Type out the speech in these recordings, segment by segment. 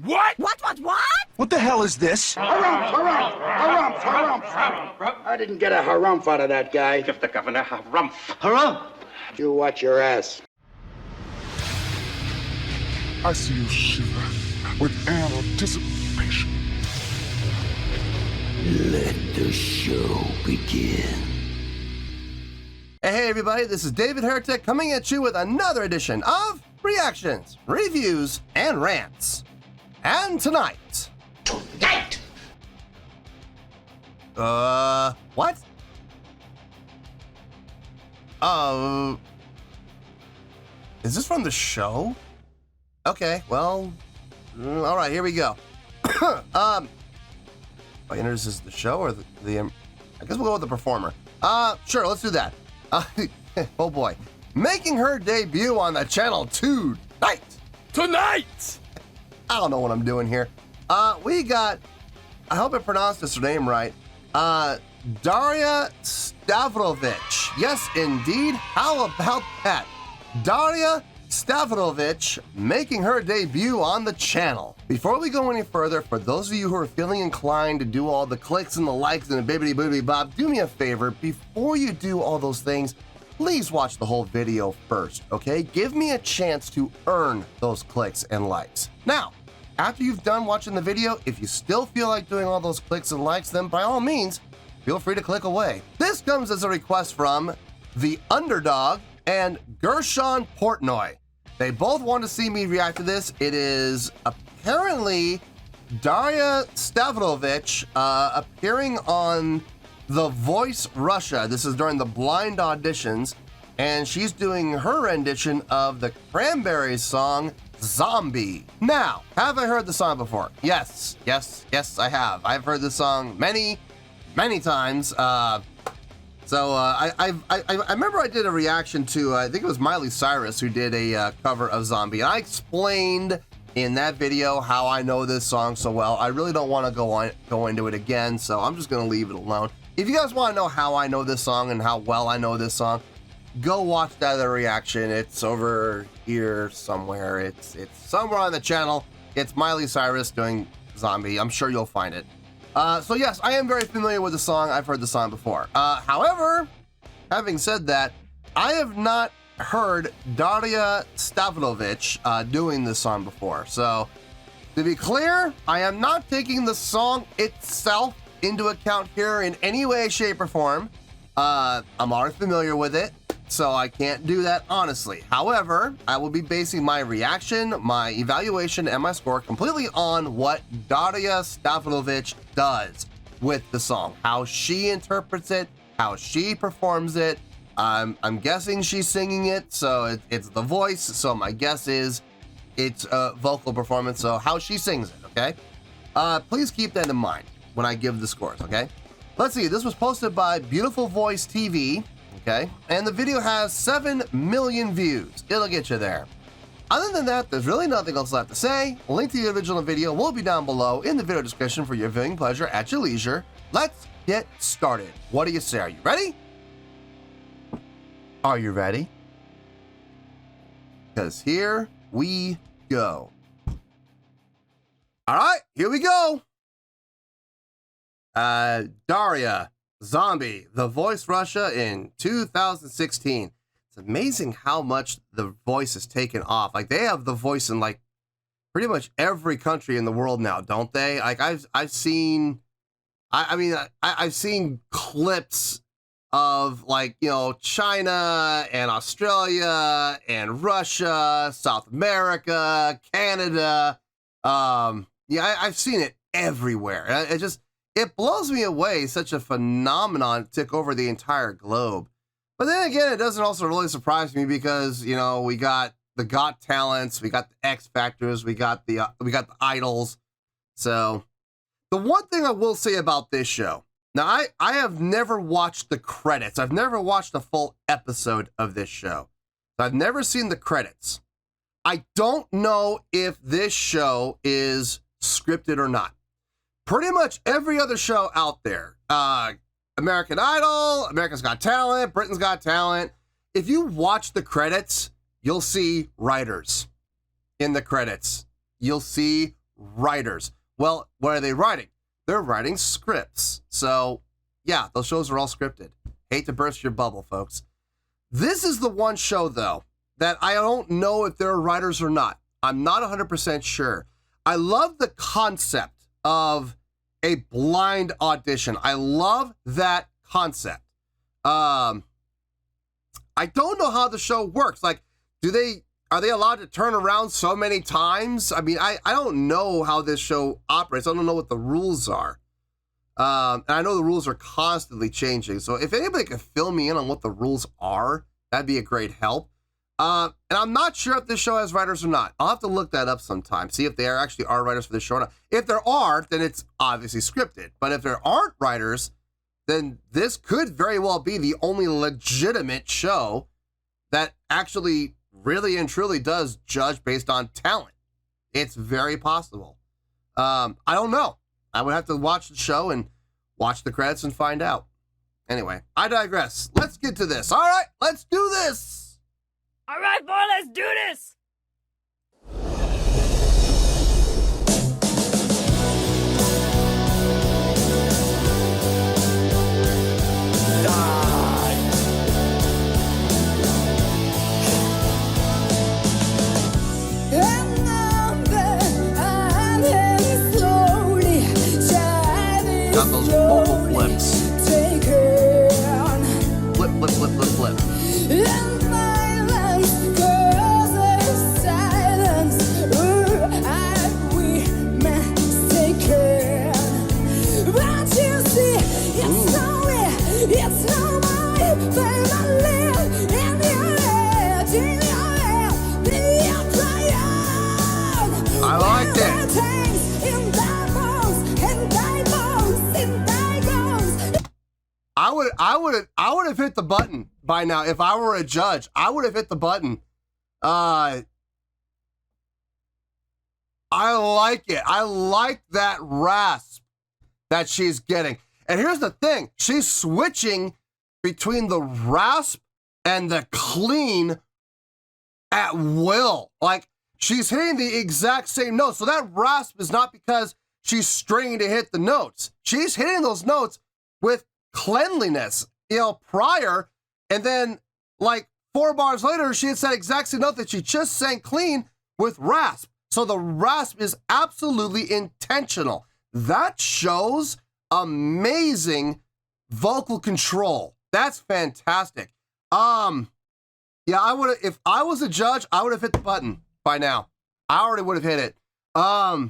What? What? What the hell is this? Harumph. I didn't get a harumph out of that guy. Give the governor harumph. Harumph? You watch your ass. I see you shiver with anticipation. Let the show begin. Hey everybody, this is David Heretic coming at you with another edition of Reactions, Reviews, and Rants. And tonight... what? Is this from the show? Okay, well, alright, here we go. This is the show or the I guess we'll go with the performer. Sure, let's do that. Oh boy. Making her debut on the channel tonight. I don't know what I'm doing here. We got, I hope I pronounced this name right, Daria Stavrovich. Yes, indeed. How about that? Daria Stavrovich making her debut on the channel. Before we go any further, for those of you who are feeling inclined to do all the clicks and the likes and the bibbidi boobidi bob, do me a favor. Before you do all those things, please watch the whole video first, okay? Give me a chance to earn those clicks and likes. Now, after you've done watching the video, if you still feel like doing all those clicks and likes, then by all means, feel free to click away. This comes as a request from The Underdog and Gershon Portnoy. They both want to see me react to this. It is apparently Daria Stavrovich appearing on The Voice Russia. This is during the blind auditions, and she's doing her rendition of the Cranberries song, Zombie. Now, have I heard the song before? Yes, I have. I've heard this song many times. I remember I did a reaction to, I think it was Miley Cyrus who did a cover of Zombie, and I explained in that video how I know this song so well. I really don't want to go into it again, so I'm just going to leave it alone. If you guys want to know how I know this song and how well I know this song, go watch that other reaction. It's over here somewhere. It's somewhere on the channel. It's Miley Cyrus doing Zombie. I'm sure you'll find it. So yes, I am very familiar with the song. I've heard the song before. However, having said that, I have not heard Daria Stavrovich doing this song before. So to be clear, I am not taking the song itself into account here in any way, shape, or form. I'm already familiar with it, so I can't do that honestly. However, I will be basing my reaction, my evaluation, and my score completely on what Daria Stavrovich does with the song, how she interprets it, how she performs it. I'm guessing she's singing it, so it's the voice, so my guess is it's a vocal performance, so how she sings it, okay? Please keep that in mind when I give the scores, okay? Let's see, this was posted by Beautiful Voice TV, okay? And the video has 7 million views. It'll get you there. Other than that, there's really nothing else left to say. A link to the original video will be down below in the video description for your viewing pleasure at your leisure. Let's get started. What do you say? Are you ready? Are you ready? Because here we go. All right, here we go. Daria, Zombie, The Voice Russia in 2016. It's amazing how much The Voice has taken off. Like, they have The Voice in like pretty much every country in the world now, don't they? Like, I've seen, I've seen clips of, like, you know, China and Australia and Russia, South America, Canada. Yeah, I've seen it everywhere. It blows me away, such a phenomenon took over the entire globe. But then again, it doesn't also really surprise me because, you know, we got the Got Talents, we got the X Factors, we got the Idols. So the one thing I will say about this show, now I have never watched the credits. I've never watched a full episode of this show. I've never seen the credits. I don't know if this show is scripted or not. Pretty much every other show out there, American Idol, America's Got Talent, Britain's Got Talent, if you watch the credits, you'll see writers in the credits. You'll see writers. Well, what are they writing? They're writing scripts. So, yeah, those shows are all scripted. Hate to burst your bubble, folks. This is the one show, though, that I don't know if they're writers or not. I'm not 100% sure. I love the concept of a blind audition. I love that concept. I don't know how the show works. Like, are they allowed to turn around so many times? I mean, I don't know how this show operates. I don't know what the rules are. And I know the rules are constantly changing. So if anybody could fill me in on what the rules are, that'd be a great help. And I'm not sure if this show has writers or not. I'll have to look that up sometime, see if there actually are writers for this show or not. If there are, then it's obviously scripted. But if there aren't writers, then this could very well be the only legitimate show that actually really and truly does judge based on talent. It's very possible. I don't know. I would have to watch the show and watch the credits and find out. Anyway, I digress. Let's get to this. All right, let's do this. All right, boy, let's do this. Got those vocal flips. Flip, flip, flip, flip, flip. I like it. I would have hit the button by now. If I were a judge, I would have hit the button. I like it. I like that rasp that she's getting. And here's the thing. She's switching between the rasp and the clean at will. Like, she's hitting the exact same notes. So that rasp is not because she's stringing to hit the notes. She's hitting those notes with cleanliness, prior, and then like 4 bars later, she hits that exact same note that she just sang clean with rasp. So the rasp is absolutely intentional. That shows amazing vocal control. That's fantastic. Yeah, I would have, if I was a judge, I would have hit the button by now. I already would have hit it. I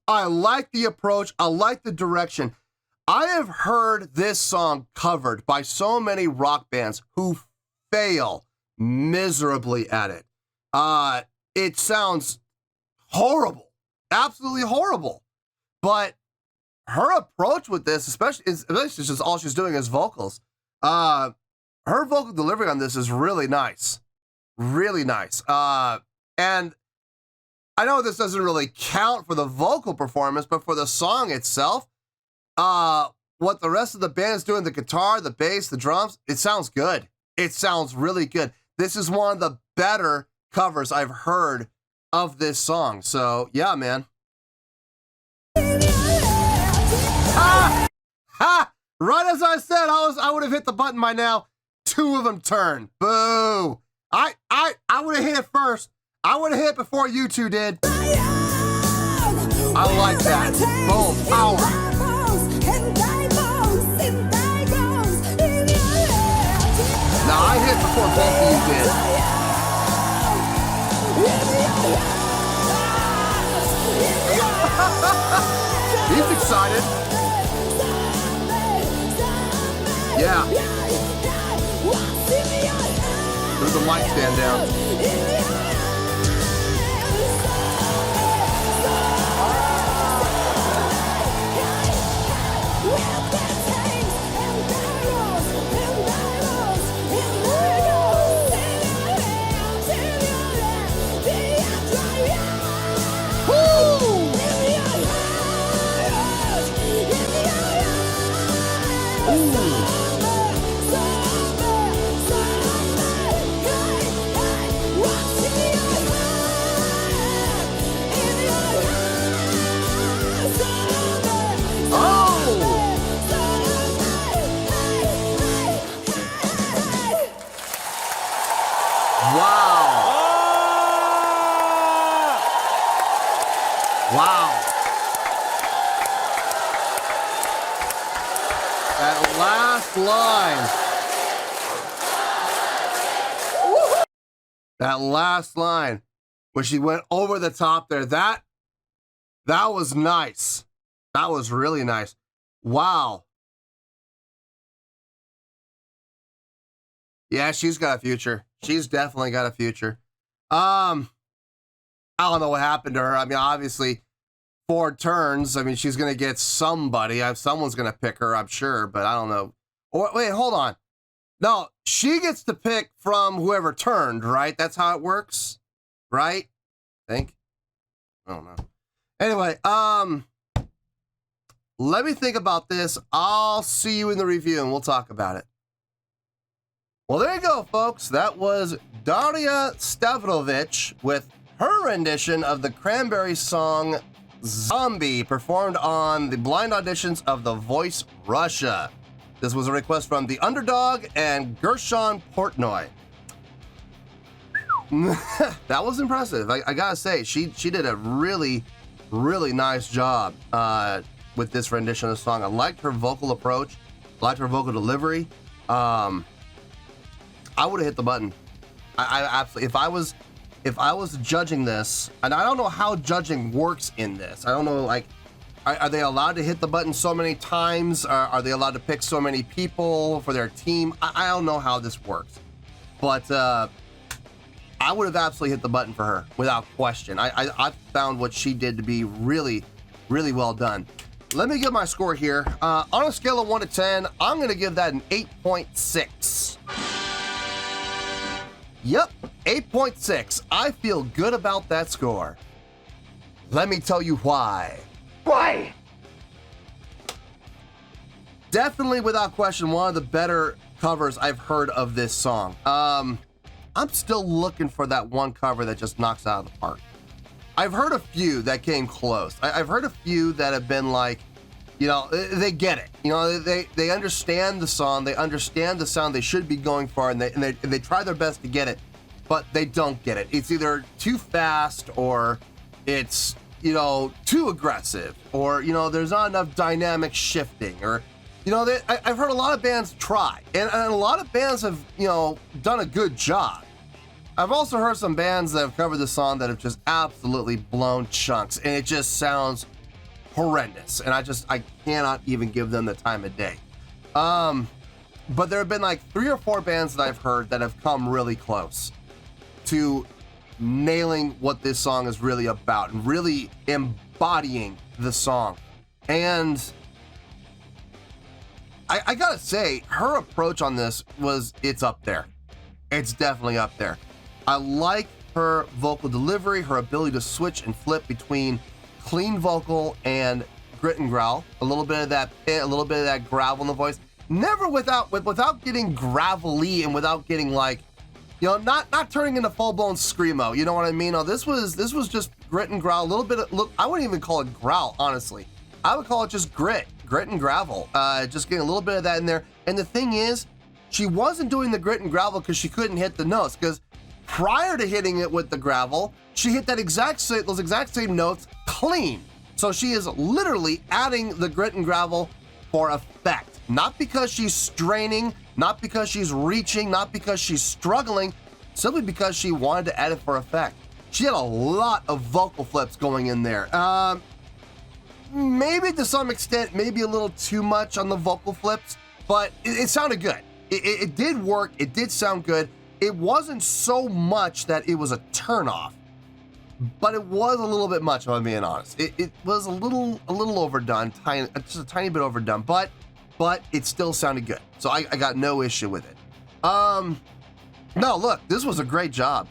like the approach. I like the direction. I have heard this song covered by so many rock bands who fail miserably at it. It sounds horrible, absolutely horrible. But her approach with this, especially just all she's doing is vocals. Her vocal delivery on this is really nice, really nice. And I know this doesn't really count for the vocal performance, but for the song itself, what the rest of the band is doing, the guitar, the bass, the drums, it sounds good. It sounds really good. This is one of the better covers I've heard of this song. So yeah, man. Ha! Ha! Right as I said, I would have hit the button by now. 2 of them turned. Boo! I would have hit it first. I would have hit it before you two did. I like that. Boom. Power. Now I hit before both of you did. He's excited. Yeah. There's the mic stand down. Watch Wow. That last line. That last line where she went over the top there. That was nice. That was really nice. Wow. Yeah, she's got a future. She's definitely got a future. I don't know what happened to her. I mean, obviously, 4 turns. I mean, she's going to get somebody. Someone's going to pick her, I'm sure, but I don't know. Or, wait, hold on. No, she gets to pick from whoever turned, right? That's how it works, right? I think. I don't know. Anyway, let me think about this. I'll see you in the review, and we'll talk about it. Well, there you go, folks. That was Daria Stavrovich with her rendition of the Cranberries song Zombie, performed on the blind auditions of The Voice Russia. This was a request from The Underdog and Gershon Portnoy. That was impressive. I gotta say, she did a really, really nice job with this rendition of the song. I liked her vocal approach, liked her vocal delivery. I would have hit the button. I absolutely, if I was judging this, and I don't know how judging works in this. I don't know, like, are they allowed to hit the button so many times? Are they allowed to pick so many people for their team? I don't know how this works, but I would have absolutely hit the button for her without question. I found what she did to be really, really well done. Let me give my score here. On a scale of 1 to 10, I'm going to give that an 8.6. Yep, 8.6. I feel good about that score. Let me tell you why. Why? Definitely, without question, one of the better covers I've heard of this song. I'm still looking for that one cover that just knocks it out of the park. I've heard a few that came close. I've heard a few that have been like, you know, they get it. You know, they understand the song, they understand the sound they should be going for, and they try their best to get it, but they don't get it. It's either too fast, or it's, you know, too aggressive, or, you know, there's not enough dynamic shifting, or, you know, I've heard a lot of bands try, and a lot of bands have, you know, done a good job. I've also heard some bands that have covered the song that have just absolutely blown chunks, and it just sounds horrendous, and I cannot even give them the time of day. But there have been like 3 or 4 bands that I've heard that have come really close to nailing what this song is really about and really embodying the song. And I gotta say, her approach on this it's up there. It's definitely up there. I like her vocal delivery, her ability to switch and flip between clean vocal and grit and growl, a little bit of that pit, a little bit of that gravel in the voice, never without getting gravelly, and without getting, like, you know, not turning into full-blown screamo, you know what I mean? No, this was just grit and growl, a little bit of, look, I wouldn't even call it growl, honestly. I would call it just grit and gravel, just getting a little bit of that in there. And the thing is, she wasn't doing the grit and gravel because she couldn't hit the notes, because prior to hitting it with the gravel, she hit those exact same notes clean. So she is literally adding the grit and gravel for effect. Not because she's straining, not because she's reaching, not because she's struggling, simply because she wanted to add it for effect. She had a lot of vocal flips going in there. Maybe to some extent, maybe a little too much on the vocal flips, but it sounded good. It did work, it did sound good. It wasn't so much that it was a turnoff, but it was a little bit much, if I'm being honest. It was a little overdone, just a tiny bit overdone, but it still sounded good. So I got no issue with it. No, look, this was a great job,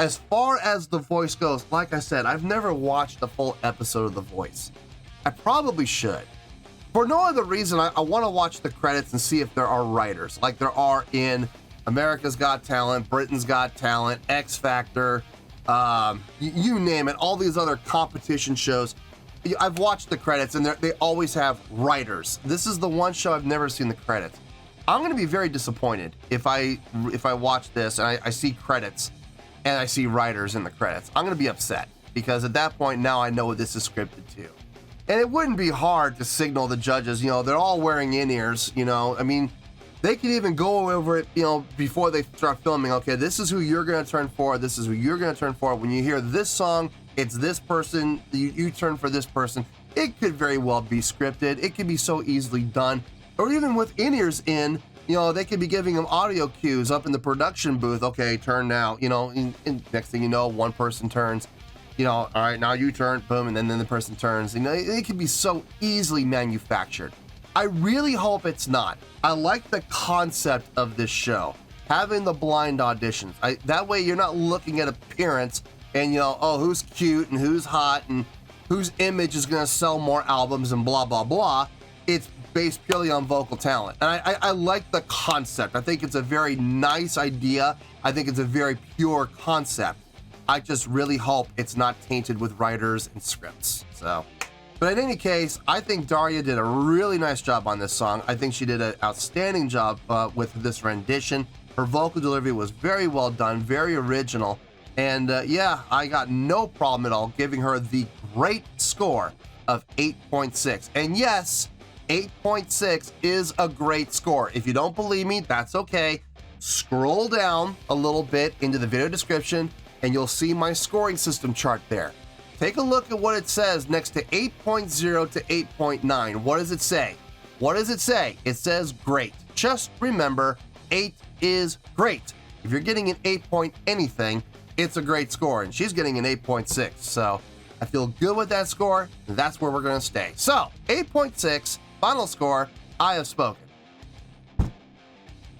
As far as The Voice goes, like I said, I've never watched the full episode of The Voice. I probably should. For no other reason, I want to watch the credits and see if there are writers, like there are in America's Got Talent, Britain's Got Talent, X Factor, you name it, all these other competition shows. I've watched the credits, and they always have writers. This is the one show I've never seen the credits. I'm going to be very disappointed if I watch this and I see credits and I see writers in the credits, I'm going to be upset because at that point now I know this is scripted too. And it wouldn't be hard to signal the judges, you know, they're all wearing in-ears, you know, I mean, they can even go over it, you know, before they start filming. Okay, this is who you're going to turn for. This is who you're going to turn for. When you hear this song, it's this person. You turn for this person. It could very well be scripted. It can be so easily done. Or even with in-ears in, you know, they could be giving them audio cues up in the production booth. Okay, turn now. You know, and next thing you know, one person turns. You know, all right, now you turn, boom, and then the person turns. You know, it can be so easily manufactured. I really hope it's not. I like the concept of this show, having the blind auditions. That way you're not looking at appearance and, you know, oh, who's cute and who's hot and whose image is going to sell more albums and blah, blah, blah. It's based purely on vocal talent. And I like the concept. I think it's a very nice idea. I think it's a very pure concept. I just really hope it's not tainted with writers and scripts. So... But in any case, I think Daria did a really nice job on this song. I think she did an outstanding job with this rendition. Her vocal delivery was very well done, very original. And yeah, I got no problem at all giving her the great score of 8.6. And yes, 8.6 is a great score. If you don't believe me, that's okay. Scroll down a little bit into the video description and you'll see my scoring system chart there. Take a look at what it says next to 8.0 to 8.9. What does it say? What does it say? It says great. Just remember, 8 is great. If you're getting an 8 point anything, it's a great score, and she's getting an 8.6. So I feel good with that score, and that's where we're going to stay. So 8.6, final score, I have spoken.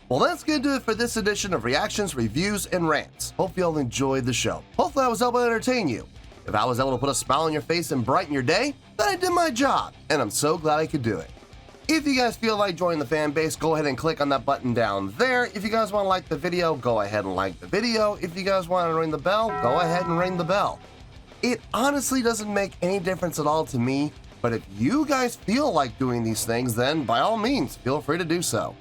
Well, that's going to do it for this edition of Reactions, Reviews, and Rants. Hope you all enjoyed the show. Hopefully I was able to entertain you. If I was able to put a smile on your face and brighten your day, then I did my job, and I'm so glad I could do it. If you guys feel like joining the fan base, go ahead and click on that button down there. If you guys want to like the video, go ahead and like the video. If you guys want to ring the bell, go ahead and ring the bell. It honestly doesn't make any difference at all to me, but if you guys feel like doing these things, then by all means, feel free to do so.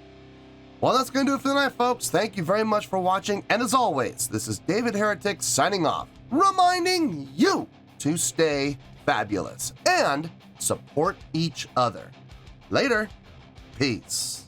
Well, that's going to do it for tonight, folks. Thank you very much for watching, and as always, this is David Heretic signing off, reminding you to stay fabulous and support each other. Later. Peace.